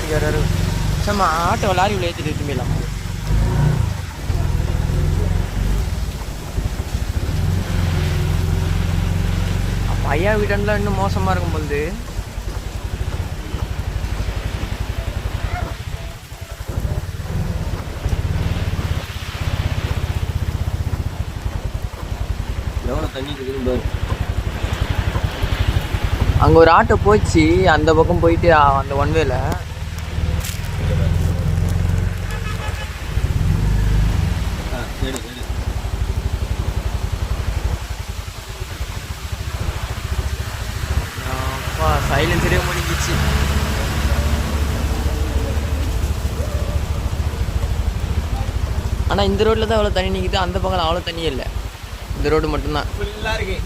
Lorry வர்றாரு. சும்மா auto lorry உள்ள ஏற்றிட்டு திரும்பிடலாம். அப்போ ஐயா வீட்டாண்டெலாம் இன்னும் மோசமாக இருக்கும் பொழுது. எவ்வளோ தண்ணி இருக்குதுன்னு பாரு. அங்கே ஒரு ஆட்டோ போச்சு அந்த பக்கம் போயிட்டு அந்த ஒன்வேல. அப்பா சைலன்ஸரே முடிஞ்சிச்சு. ஆனால் இந்த ரோட்டில் தான் அவ்வளோ தண்ணி நிற்கிது. அந்த பக்கம் அவ்வளோ தண்ணியே இல்லை. இந்த ரோடு மட்டும்தான் ஃபுல்லாக இருக்கு.